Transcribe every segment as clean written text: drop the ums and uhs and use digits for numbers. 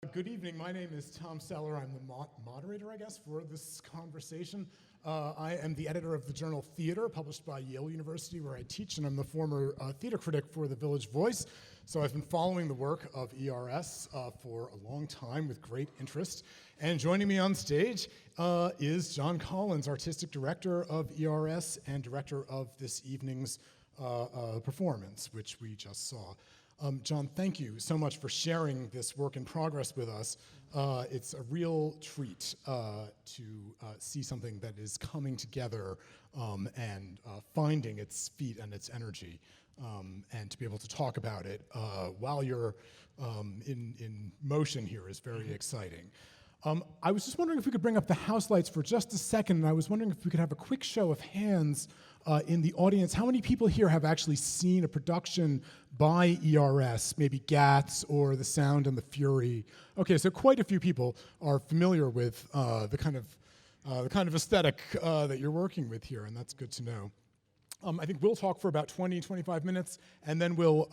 Good evening. My name is Tom Sellar. I'm the moderator, I guess, for this conversation. I am the editor of the journal Theater, published by Yale University, where I teach, and I'm the former theater critic for the Village Voice. So I've been following the work of ERS for a long time with great interest. And joining me on stage is John Collins, artistic director of ERS and director of this evening's performance, which we just saw. John, thank you so much for sharing this work in progress with us. It's a real treat to see something that is coming together and finding its feet and its energy, and to be able to talk about it while you're in motion here is very exciting. I was just wondering if we could bring up the house lights for just a second, and I was wondering if we could have a quick show of hands in the audience. How many people here have actually seen a production by ERS, maybe Gats or The Sound and the Fury? Okay, so quite a few people are familiar with the kind of aesthetic that you're working with here, and that's good to know. I think we'll talk for about 20, 25 minutes, and then we'll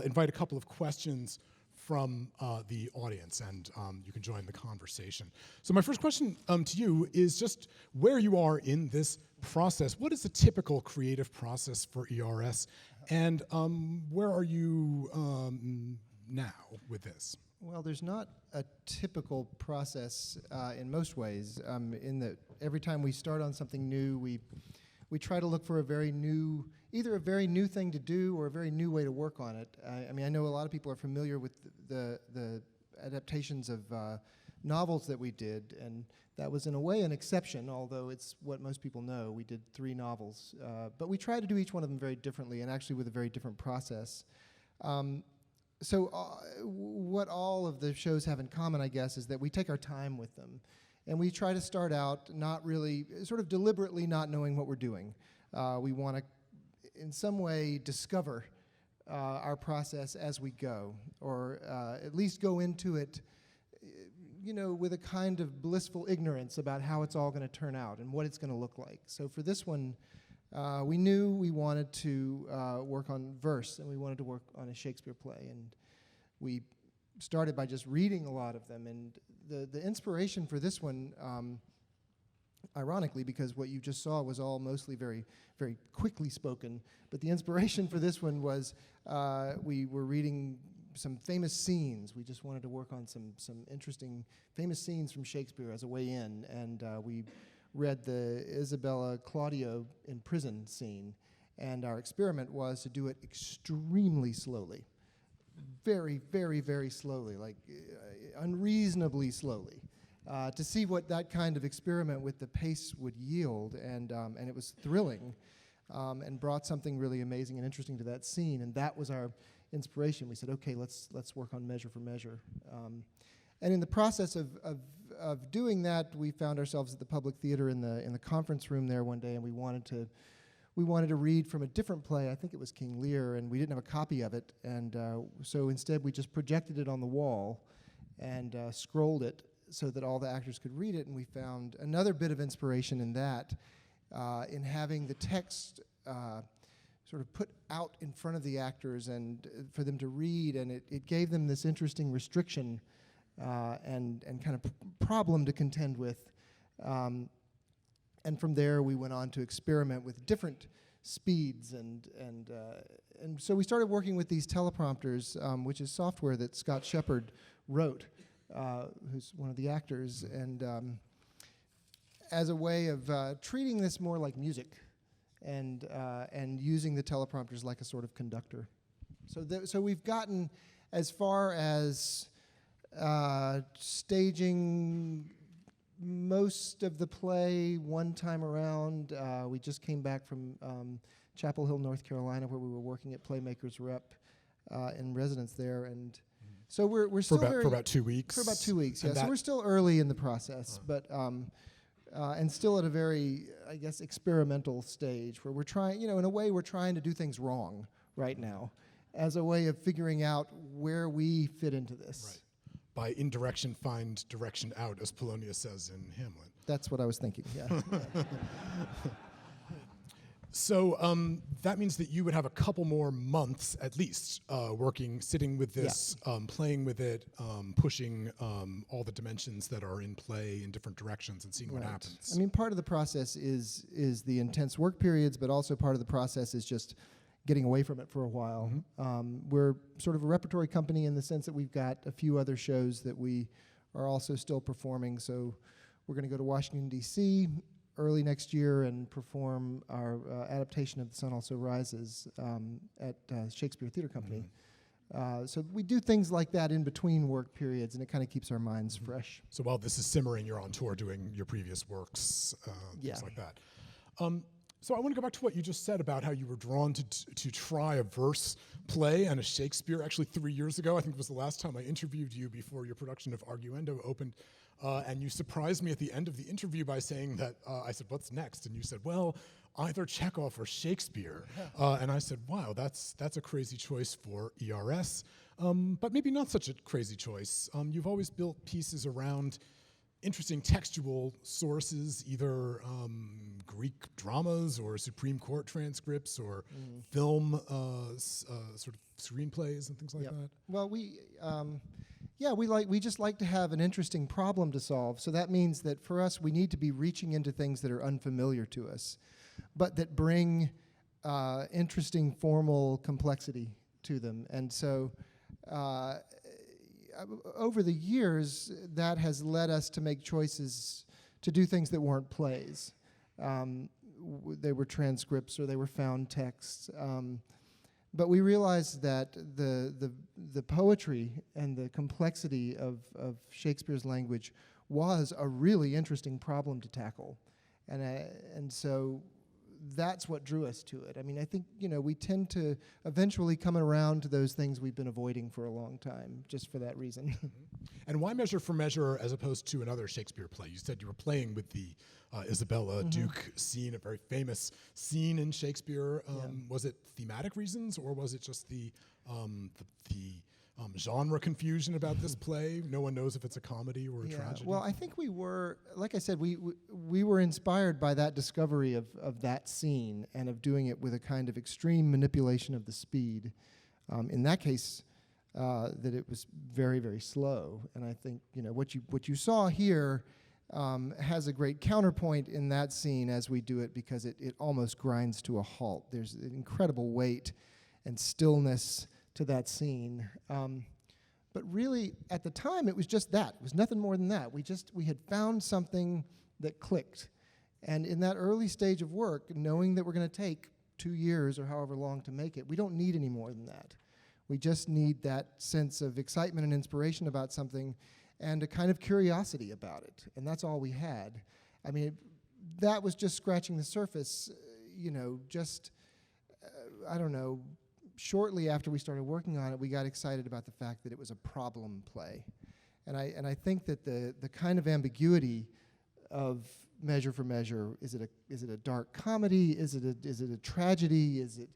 invite a couple of questions from the audience, and you can join the conversation. So my first question to you is just where you are in this process. What is a typical creative process for ERS, and where are you now with this? Well, there's not a typical process in most ways, in that every time we start on something new, we try to look for either a very new thing to do or a very new way to work on it. I mean, I know a lot of people are familiar with the adaptations of novels that we did, and that was in a way an exception, although it's what most people know. We did 3 novels, but we tried to do each one of them very differently and actually with a very different process. So what all of the shows have in common, I guess, is that we take our time with them. And we try to start out not really, sort of deliberately not knowing what we're doing. We want to, in some way, discover our process as we go, or at least go into it, with a kind of blissful ignorance about how it's all going to turn out and what it's going to look like. So for this one, we knew we wanted to work on verse, and we wanted to work on a Shakespeare play. And we started by just reading a lot of them, and the inspiration for this one, ironically, because what you just saw was all mostly very, very quickly spoken, but the inspiration for this one was we were reading some famous scenes. We just wanted to work on some interesting famous scenes from Shakespeare as a way in, and we read the Isabella Claudio in prison scene, and our experiment was to do it extremely slowly. Very, very, very slowly, like unreasonably slowly, to see what that kind of experiment with the pace would yield, and it was thrilling, and brought something really amazing and interesting to that scene, and that was our inspiration. We said, okay, let's work on measure for measure, and in the process of doing that, we found ourselves at the Public Theater in the conference room there one day, and we wanted to read from a different play. I think it was King Lear, and we didn't have a copy of it, and so instead we just projected it on the wall and scrolled it so that all the actors could read it, and we found another bit of inspiration in that, in having the text sort of put out in front of the actors and for them to read, and it gave them this interesting restriction and kind of problem to contend with. And from there, we went on to experiment with different speeds, and so we started working with these teleprompters, which is software that Scott Shepard wrote, who's one of the actors, and as a way of treating this more like music, and using the teleprompters like a sort of conductor. So we've gotten as far as staging most of the play one time around. We just came back from Chapel Hill, North Carolina, where we were working at Playmakers Rep in residence there, and so we're still for about 2 weeks. For about 2 weeks, yeah. So we're still early in the process, but and still at a very, I guess, experimental stage where we're trying, in a way, we're trying to do things wrong right now, as a way of figuring out where we fit into this. Right. By indirection find direction out, as Polonius says in Hamlet. That's what I was thinking, yeah. So that means that you would have a couple more months at least sitting with this, playing with it, pushing all the dimensions that are in play in different directions and seeing what happens. I mean, part of the process is the intense work periods, but also part of the process is just getting away from it for a while. We're sort of a repertory company in the sense that we've got a few other shows that we are also still performing. So we're going to go to Washington, D.C. early next year and perform our adaptation of The Sun Also Rises at Shakespeare Theater Company. So we do things like that in between work periods, and it kind of keeps our minds fresh. So while this is simmering, you're on tour doing your previous works, things like that. So I want to go back to what you just said about how you were drawn to try a verse play and a Shakespeare. Actually, 3 years ago, I think it was the last time I interviewed you before your production of Arguendo opened. And you surprised me at the end of the interview by saying that, I said, what's next? And you said, well, either Chekhov or Shakespeare. And I said, wow, that's a crazy choice for ERS, but maybe not such a crazy choice. You've always built pieces around interesting textual sources, either Greek dramas or Supreme Court transcripts or film sort of screenplays and things like that. Well, we just like to have an interesting problem to solve. So that means that for us, we need to be reaching into things that are unfamiliar to us, but that bring interesting formal complexity to them. And so over the years, that has led us to make choices to do things that weren't plays. They were transcripts or they were found texts. But we realized that the poetry and the complexity of Shakespeare's language was a really interesting problem to tackle. And so that's what drew us to it. I mean, I think, we tend to eventually come around to those things we've been avoiding for a long time, just for that reason. And why Measure for Measure as opposed to another Shakespeare play? You said you were playing with the Isabella Duke scene, a very famous scene in Shakespeare. Was it thematic reasons, or was it just the genre confusion about this play? No one knows if it's a comedy or a tragedy. Well, I think we were, like I said, we were inspired by that discovery of that scene and of doing it with a kind of extreme manipulation of the speed. In that case, that it was very, very slow. And I think what you saw here has a great counterpoint in that scene as we do it, because it almost grinds to a halt. There's an incredible weight and stillness to that scene. But really, at the time, it was just that. It was nothing more than that. We had found something that clicked. And in that early stage of work, knowing that we're going to take 2 years or however long to make it, we don't need any more than that. We just need that sense of excitement and inspiration about something and a kind of curiosity about it. And that's all we had. I mean, that was just scratching the surface, I don't know, shortly after we started working on it, we got excited about the fact that it was a problem play. And I think that the kind of ambiguity of Measure for Measure, is it a dark comedy? Is it a tragedy? Is it,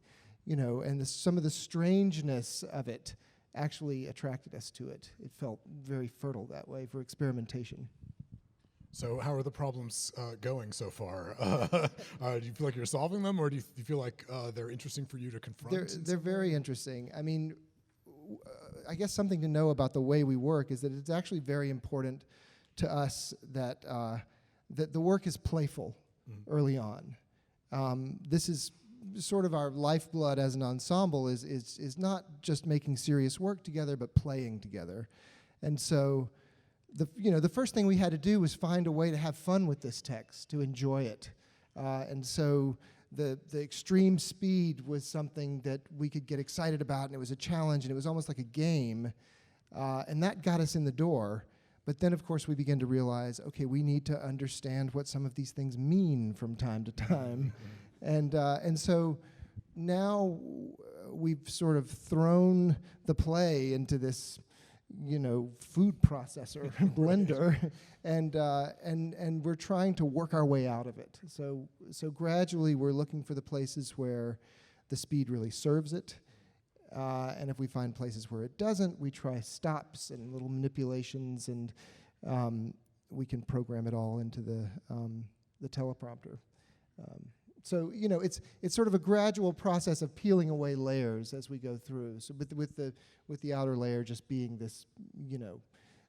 and some of the strangeness of it actually attracted us to it. It felt very fertile that way for experimentation. So how are the problems going so far? Do you feel like you're solving them, or do you feel like they're interesting for you to confront? They're very interesting. I mean, I guess something to know about the way we work is that it's actually very important to us that that the work is playful early on. This is sort of our lifeblood as an ensemble is not just making serious work together, but playing together. And so the first thing we had to do was find a way to have fun with this text, to enjoy it. And so the extreme speed was something that we could get excited about, and it was a challenge, and it was almost like a game. And that got us in the door. But then, of course, we began to realize, okay, we need to understand what some of these things mean from time to time. And so now we've sort of thrown the play into this, food processor blender, and we're trying to work our way out of it. So gradually we're looking for the places where the speed really serves it, and if we find places where it doesn't, we try stops and little manipulations, and we can program it all into the teleprompter. So it's sort of a gradual process of peeling away layers as we go through. So with the outer layer just being this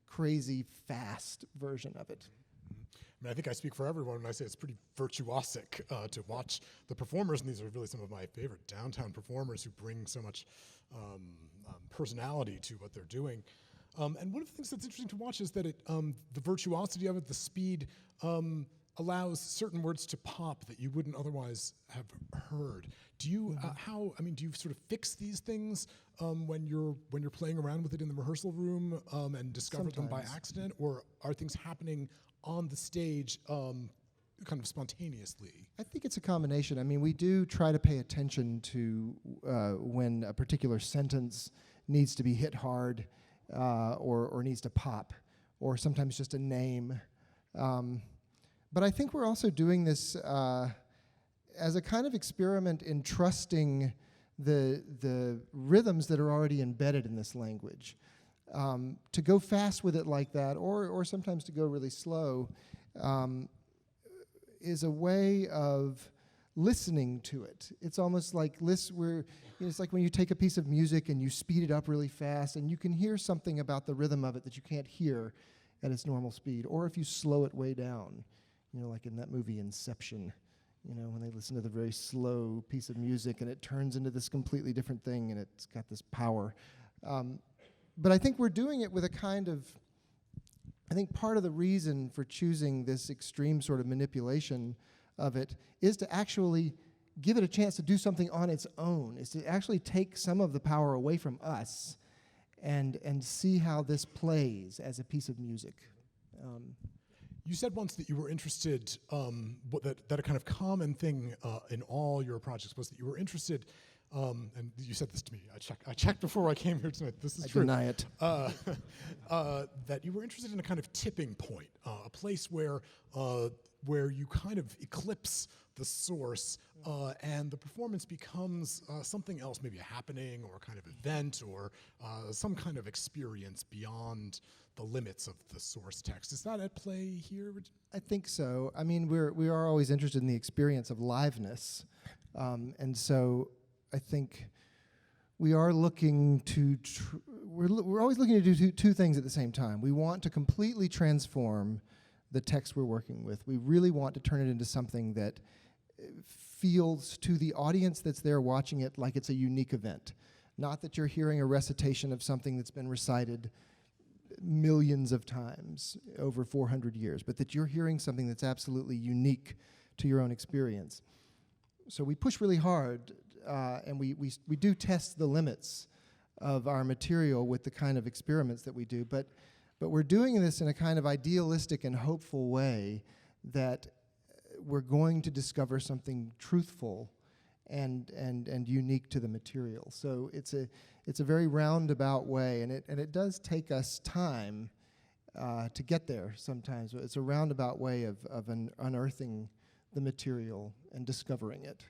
crazy fast version of it. I mean, I think I speak for everyone when I say it's pretty virtuosic to watch the performers, and these are really some of my favorite downtown performers who bring so much personality to what they're doing. And one of the things that's interesting to watch is that the virtuosity of it, the speed, allows certain words to pop that you wouldn't otherwise have heard. Do you do you sort of fix these things when you're playing around with it in the rehearsal room and discover them by accident, or are things happening on the stage kind of spontaneously? I think it's a combination. I mean, we do try to pay attention to when a particular sentence needs to be hit hard or needs to pop, or sometimes just a name. But I think we're also doing this as a kind of experiment in trusting the rhythms that are already embedded in this language. To go fast with it like that, or sometimes to go really slow, is a way of listening to it. It's almost like it's like when you take a piece of music and you speed it up really fast, and you can hear something about the rhythm of it that you can't hear at its normal speed. Or if you slow it way down, like in that movie Inception, when they listen to the very slow piece of music and it turns into this completely different thing and it's got this power. But I think we're doing it with a kind of, I think part of the reason for choosing this extreme sort of manipulation of it is to actually give it a chance to do something on its own, is to actually take some of the power away from us and see how this plays as a piece of music. You said once that you were interested, that a kind of common thing in all your projects was that you were interested, and you said this to me, I checked before I came here tonight, this is true. I deny it. That you were interested in a kind of tipping point, a place where you kind of eclipse the source and the performance becomes something else, maybe a happening or a kind of event or some kind of experience beyond the limits of the source text. Is that at play here? I think so. I mean, we are always interested in the experience of liveness, and so I think we are looking to we're always looking to do two things at the same time. We want to completely transform the text we're working with. We really want to turn it into something that feels to the audience that's there watching it like it's a unique event. Not that you're hearing a recitation of something that's been recited millions of times over 400 years, but that you're hearing something that's absolutely unique to your own experience. So we push really hard, and we do test the limits of our material with the kind of experiments that we do, but we're doing this in a kind of idealistic and hopeful way that we're going to discover something truthful and unique to the material. So it's a very roundabout way, and it does take us time to get there sometimes. It's a roundabout way of unearthing the material and discovering it.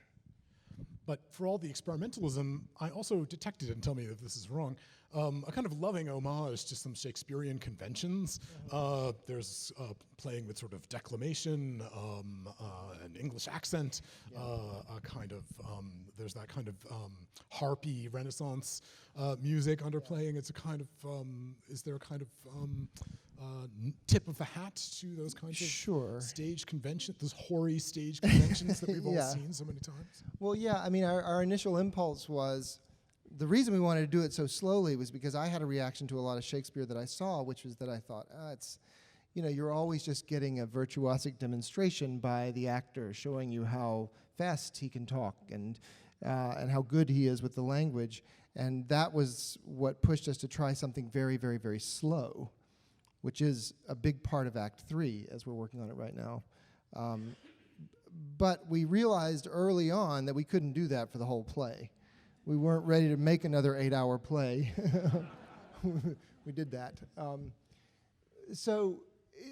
But for all the experimentalism, I also detected, and tell me if this is wrong, a kind of loving homage to some Shakespearean conventions. There's playing with sort of declamation, an English accent, a kind of, there's that kind of harpy Renaissance music underplaying. It's a kind of, is there a kind of tip of the hat to those kinds of stage conventions, those hoary stage conventions that we've all seen so many times? Well, yeah, I mean, our initial impulse was, the reason we wanted to do it so slowly was because I had a reaction to a lot of Shakespeare that I saw, which was that I thought, you're always just getting a virtuosic demonstration by the actor showing you how fast he can talk and how good he is with the language. And that was what pushed us to try something very, very, very slow, which is a big part of Act 3 as we're working on it right now. But we realized early on that we couldn't do that for the whole play. We weren't ready to make another 8-hour play. We did that. So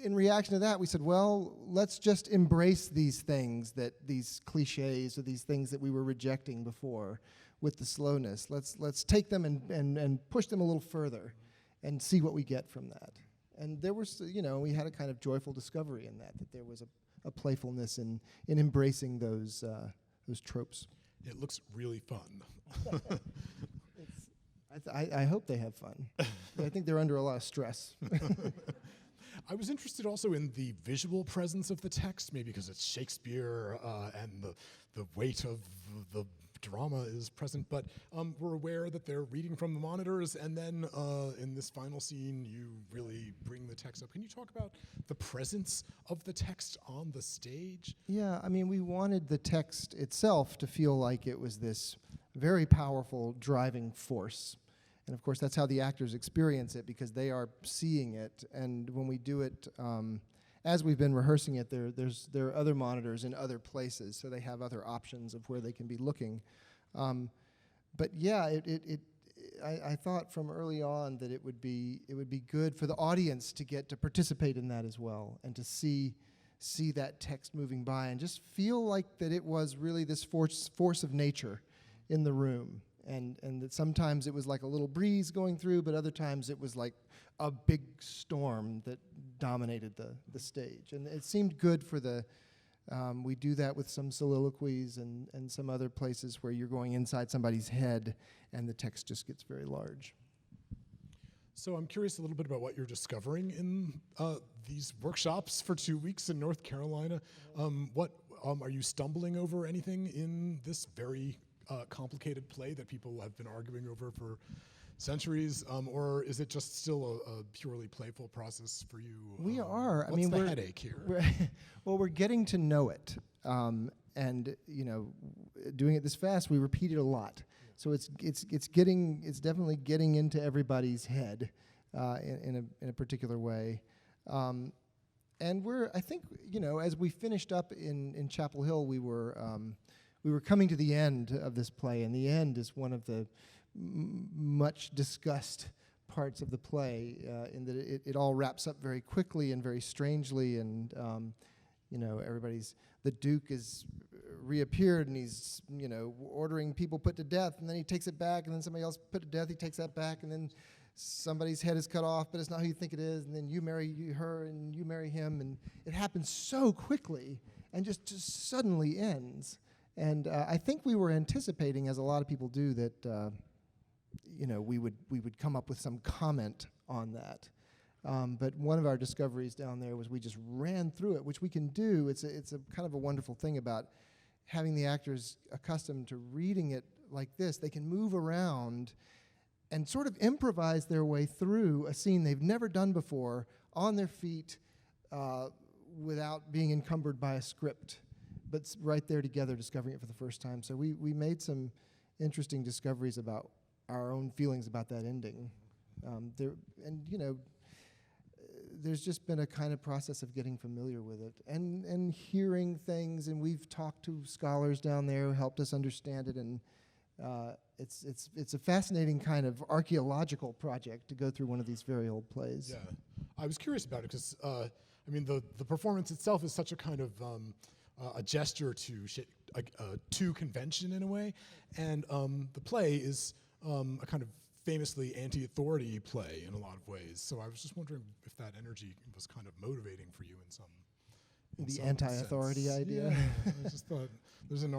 in reaction to that, we said, well, let's just embrace these things, these cliches or these things that we were rejecting before with the slowness. Let's take them and push them a little further and see what we get from that. And there was, we had a kind of joyful discovery in that there was a playfulness in embracing those those tropes. It looks really fun. I hope they have fun. I think they're under a lot of stress. I was interested also in the visual presence of the text, maybe because it's Shakespeare and the weight of the drama is present, but we're aware that they're reading from the monitors, and then in this final scene, you really bring the text up. Can you talk about the presence of the text on the stage? Yeah, I mean, we wanted the text itself to feel like it was this very powerful driving force. And of course, that's how the actors experience it, because they are seeing it. And when we do it, as we've been rehearsing it, there are other monitors in other places, so they have other options of where they can be looking. But yeah, I thought from early on that it would be good for the audience to get to participate in that as well, and to see that text moving by and just feel like that it was really this force of nature in the room. And that sometimes it was like a little breeze going through, but other times it was like a big storm that dominated the stage. And it seemed good for we do that with some soliloquies and some other places where you're going inside somebody's head and the text just gets very large. So I'm curious a little bit about what you're discovering in these workshops for 2 weeks in North Carolina. What are you stumbling over anything in this very complicated play that people have been arguing over for centuries, or is it just still a purely playful process for you? We are. What's the headache here? We're getting to know it, and doing it this fast, we repeat it a lot. So it's definitely getting into everybody's head in a particular way. And I think as we finished up in Chapel Hill, we were coming to the end of this play, and the end is one of the much discussed parts of the play, in that it all wraps up very quickly and very strangely, and the Duke is reappeared, and he's ordering people put to death, and then he takes it back, and then somebody else put to death, he takes that back, and then somebody's head is cut off, but it's not who you think it is, and then you marry her and you marry him, and it happens so quickly and just suddenly ends. And I think we were anticipating, as a lot of people do, that we would come up with some comment on that. But one of our discoveries down there was we just ran through it, which we can do. It's a kind of a wonderful thing about having the actors accustomed to reading it like this. They can move around and sort of improvise their way through a scene they've never done before on their feet, without being encumbered by a script, but right there together discovering it for the first time. So we made some interesting discoveries about our own feelings about that ending. There's just been a kind of process of getting familiar with it and hearing things, and we've talked to scholars down there who helped us understand it, and it's a fascinating kind of archaeological project to go through one of these very old plays. Yeah, I was curious about it because the performance itself is such a kind of a gesture to convention in a way, and the play is a kind of famously anti-authority play in a lot of ways. So I was just wondering if that energy was kind of motivating for you in some. The anti-authority sense. idea. Yeah, I just thought there's an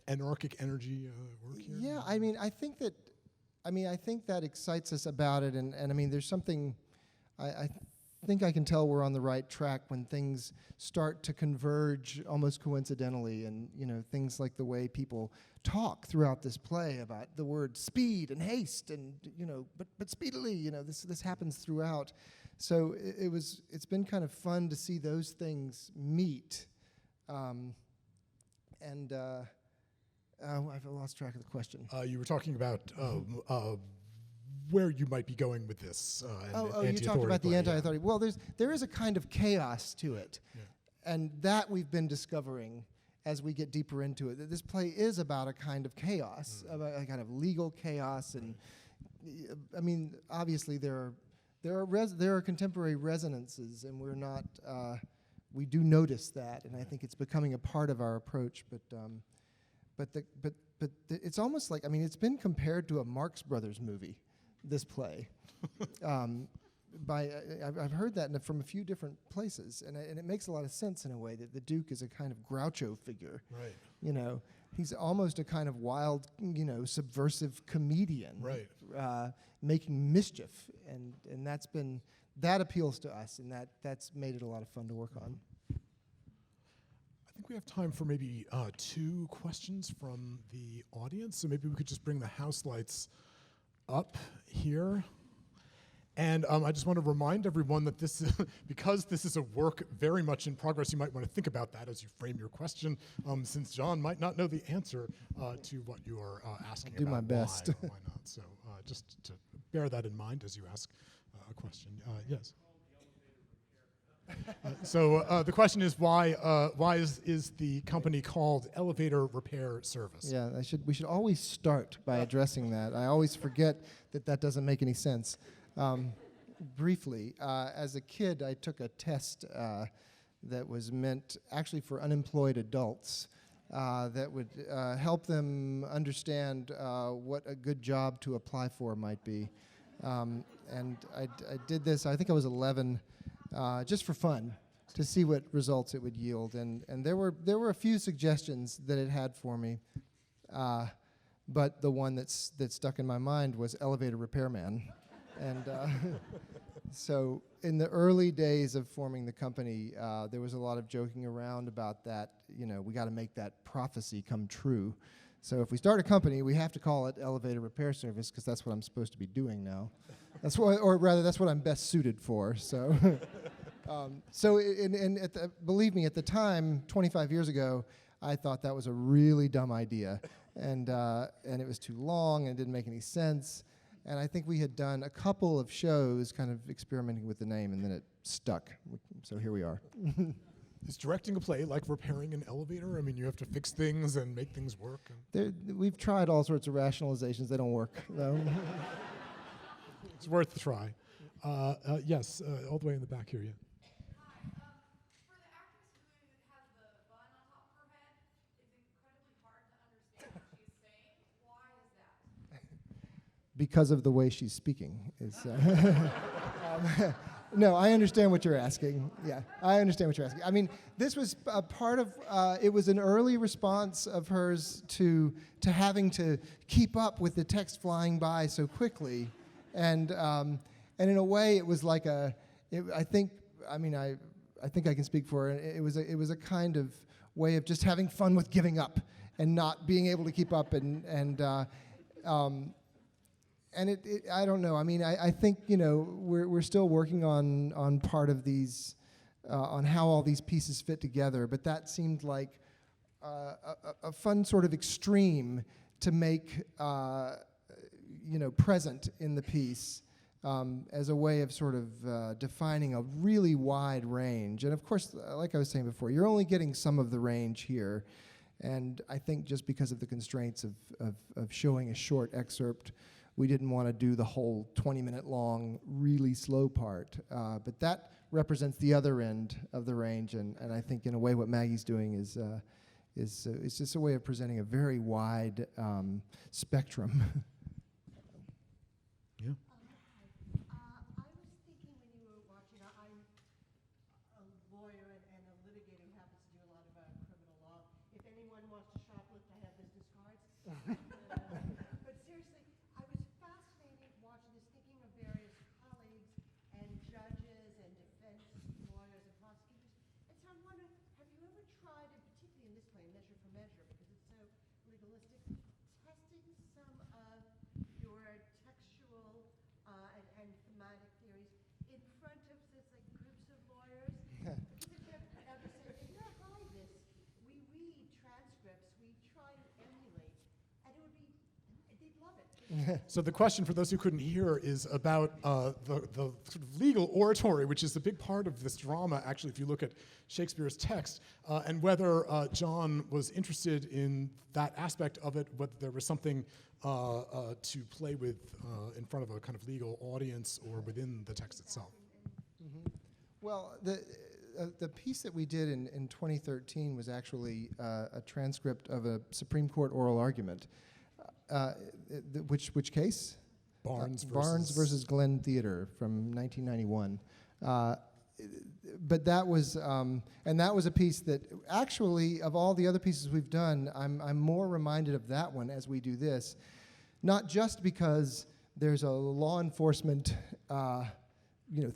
anarchic energy work here. Yeah, I think that excites us about it, and there's something. I think I can tell we're on the right track when things start to converge almost coincidentally, and things like the way people talk throughout this play about the word speed and haste, and but speedily, this happens throughout. So it's been kind of fun to see those things meet, and I've lost track of the question. You were talking about where you might be going with this. You talked about the anti-authority. Yeah. Well, there is a kind of chaos to it, and that we've been discovering as we get deeper into it. That this play is about a kind of chaos, about a kind of legal chaos, and obviously there are contemporary resonances, and we're not. We do notice that, and I think it's becoming a part of our approach. But it's almost like it's been compared to a Marx Brothers movie. This play, I've heard that from a few different places, and it makes a lot of sense in a way that the Duke is a kind of Groucho figure. Right. You know, he's almost a kind of wild, subversive comedian. Right. Making mischief, and that appeals to us, and that's made it a lot of fun to work on. I think we have time for maybe 2 questions from the audience, so maybe we could just bring the house lights up here. And I just want to remind everyone that this, because this is a work very much in progress, you might want to think about that as you frame your question, since John might not know the answer to what you are asking I'll do about. my best. Why not? So just to bear that in mind as you ask a question. Yes. So the question is why is the company called Elevator Repair Service? Yeah, we should always start by addressing that. I always forget that doesn't make any sense. Briefly, as a kid, I took a test that was meant actually for unemployed adults that would help them understand what a good job to apply for might be. And I did this, I think I was 11, just for fun, to see what results it would yield. And there were a few suggestions that it had for me, but the one that stuck in my mind was elevator repairman. And so in the early days of forming the company, there was a lot of joking around about that. We got to make that prophecy come true. So if we start a company, we have to call it Elevator Repair Service, because that's what I'm supposed to be doing now. That's what I'm best suited for. So, believe me, at the time, 25 years ago, I thought that was a really dumb idea, and it was too long and it didn't make any sense. And I think we had done a couple of shows kind of experimenting with the name, and then it stuck. So here we are. Is directing a play like repairing an elevator? I mean, you have to fix things and make things work. We've tried all sorts of rationalizations. They don't work, though. It's worth a try. Yes, all the way in the back here, yeah. Hi. For the actress who has the bun on top of her head, it's incredibly hard to understand what she's saying. Why is that? Because of the way she's speaking. No, I understand what you're asking. Yeah, I understand what you're asking. I mean, this was a part of, it was an early response of hers to having to keep up with the text flying by so quickly. And in a way, it was like I think I can speak for her. It was a kind of way of just having fun with giving up and not being able to keep up and I don't know. I mean, I think we're still working on part of these, on how all these pieces fit together. But that seemed like a fun sort of extreme to make present in the piece as a way of sort of defining a really wide range. And of course, like I was saying before, you're only getting some of the range here. And I think just because of the constraints of showing a short excerpt, we didn't want to do the whole 20-minute long, really slow part. But that represents the other end of the range, and I think in a way what Maggie's doing is it's just a way of presenting a very wide spectrum. Yeah. I was thinking when you were watching, I'm a lawyer and a litigator who happens to do a lot of criminal law. If anyone wants to shoplift, I have business cards. But seriously, I was fascinated watching this, thinking of various colleagues and judges and defense lawyers and prosecutors. And so I'm wondering, have you ever tried, and particularly in this play, Measure for Measure, because it's so legalistic, testing some of your textual and thematic theories in front of, say, groups of lawyers? Because if you ever say, we don't hide this, we read transcripts, we try to emulate, and it would be, they'd love it. So the question for those who couldn't hear is about the sort of legal oratory, which is a big part of this drama, actually, if you look at Shakespeare's text, and whether John was interested in that aspect of it, whether there was something to play with in front of a kind of legal audience or within the text itself. Mm-hmm. Well, the piece that we did in 2013 was actually a transcript of a Supreme Court oral argument. Which case? Barnes versus Glenn Theater from 1991. But that was, and that was a piece that actually, of all the other pieces we've done, I'm more reminded of that one as we do this, not just because there's a law enforcement,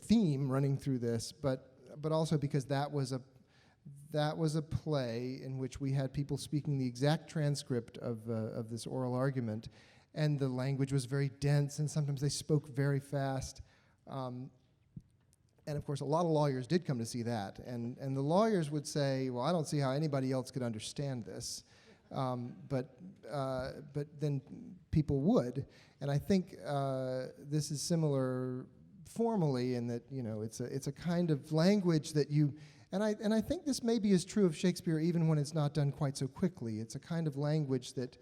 theme running through this, but also because that was a play in which we had people speaking the exact transcript of this oral argument, and the language was very dense, and sometimes they spoke very fast. And of course, a lot of lawyers did come to see that, and the lawyers would say, "Well, I don't see how anybody else could understand this," but then people would, and I think this is similar formally in that it's a kind of language that you, and I think this maybe is true of Shakespeare even when it's not done quite so quickly. It's a kind of language that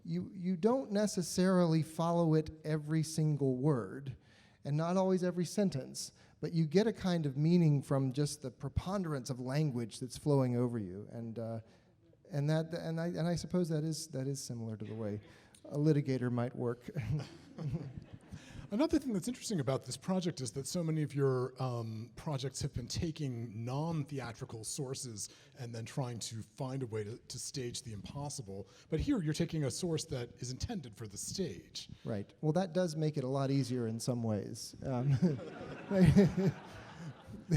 you don't necessarily follow it every single word, and not always every sentence. But you get a kind of meaning from just the preponderance of language that's flowing over you, and I suppose that is similar to the way a litigator might work. Another thing that's interesting about this project is that so many of your projects have been taking non-theatrical sources and then trying to find a way to stage the impossible. But here you're taking a source that is intended for the stage. Right. Well, that does make it a lot easier in some ways.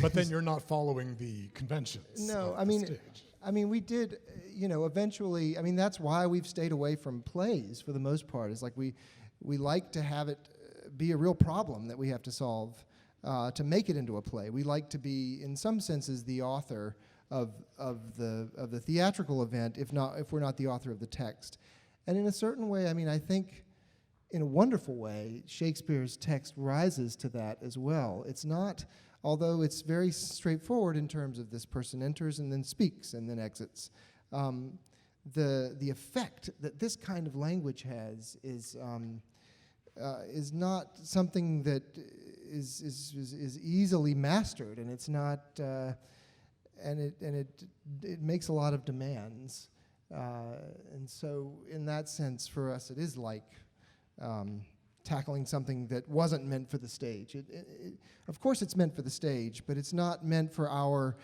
But then you're not following the conventions. No, of the stage. we did, eventually, that's why we've stayed away from plays for the most part. It's like we like to have it be a real problem that we have to solve to make it into a play. We like to be, in some senses, the author of the theatrical event, if we're not the author of the text. And in a certain way, I think, in a wonderful way, Shakespeare's text rises to that as well. It's not, although it's very straightforward in terms of this person enters and then speaks and then exits. The effect that this kind of language has is not something that is easily mastered, and it's not, and it makes a lot of demands, and so in that sense, for us, it is like tackling something that wasn't meant for the stage. Of course, it's meant for the stage, but it's not meant for our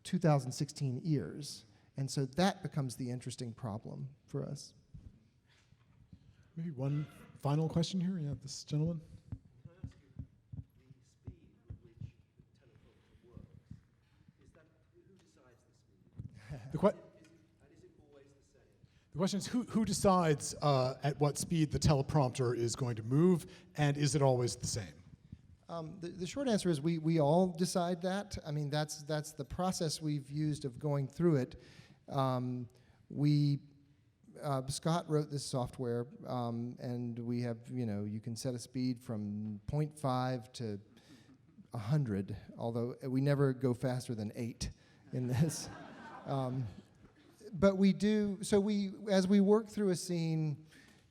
2016 ears, and so that becomes the interesting problem for us. Maybe one final question here. Yeah, this gentleman. Can I ask you, the speed with which the teleprompter works, is that, who decides the speed? The que- And is it always the same? The question is, who decides at what speed the teleprompter is going to move, and is it always the same? The short answer is we all decide that. That's the process we've used of going through it. Scott wrote this software, and we have, you can set a speed from 0.5 to 100, although we never go faster than 8 in this. But we do, so as we work through a scene,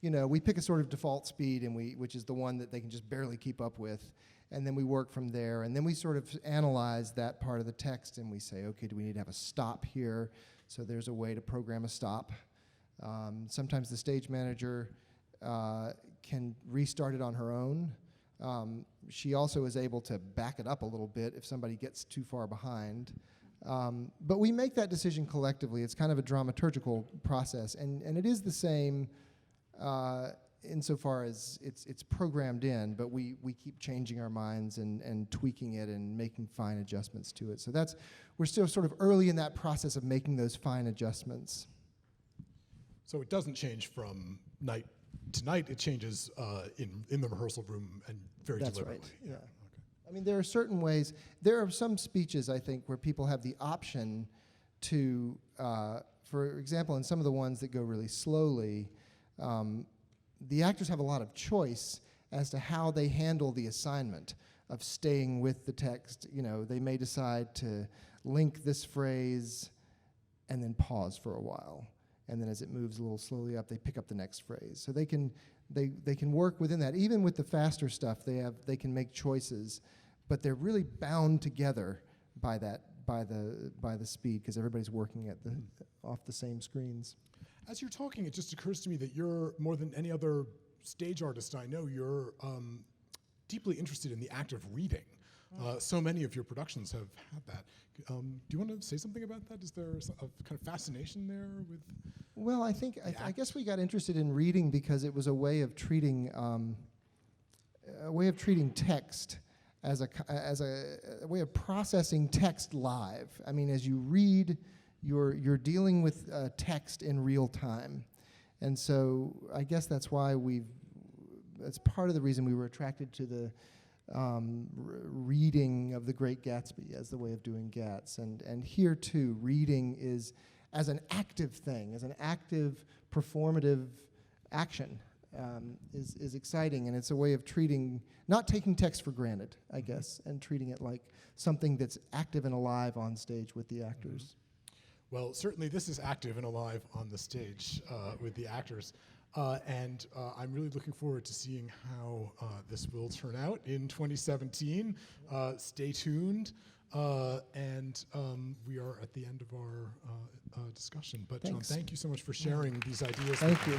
we pick a sort of default speed, which is the one that they can just barely keep up with, and then we work from there, and then we sort of analyze that part of the text, and we say, okay, do we need to have a stop here? So there's a way to program a stop. Sometimes the stage manager can restart it on her own. She also is able to back it up a little bit if somebody gets too far behind. But we make that decision collectively. It's kind of a dramaturgical process, and it is the same insofar as it's programmed in, but we keep changing our minds and tweaking it and making fine adjustments to it. So we're still sort of early in that process of making those fine adjustments. So it doesn't change from night to night. It changes in the rehearsal room and very deliberately. That's right. Yeah. Okay. There are certain ways. There are some speeches, I think, where people have the option to, for example, in some of the ones that go really slowly, the actors have a lot of choice as to how they handle the assignment of staying with the text. They may decide to link this phrase and then pause for a while. And then as it moves a little slowly up, they pick up the next phrase. So they can work within that. Even with the faster stuff, they can make choices, but they're really bound together by the speed because everybody's working at off the same screens. As you're talking, it just occurs to me that you're, more than any other stage artist I know, you're deeply interested in the act of reading. So many of your productions have had that. Do you want to say something about that? Is there a kind of fascination there with? Well, I think I guess we got interested in reading because it was a way of treating text as a way of processing text live. I mean, as you read, you're dealing with text in real time, and so I guess that's why that's part of the reason we were attracted to the reading of The Great Gatsby as the way of doing Gats. And here too, reading is as an active thing, as an active performative action, is exciting, and it's a way of not taking text for granted, I guess, and treating it like something that's active and alive on stage with the actors. Well, certainly this is active and alive on the stage with the actors. And I'm really looking forward to seeing how this will turn out in 2017. Stay tuned. And we are at the end of our discussion. But John, Thanks. thank you so much for sharing these ideas. Thank you.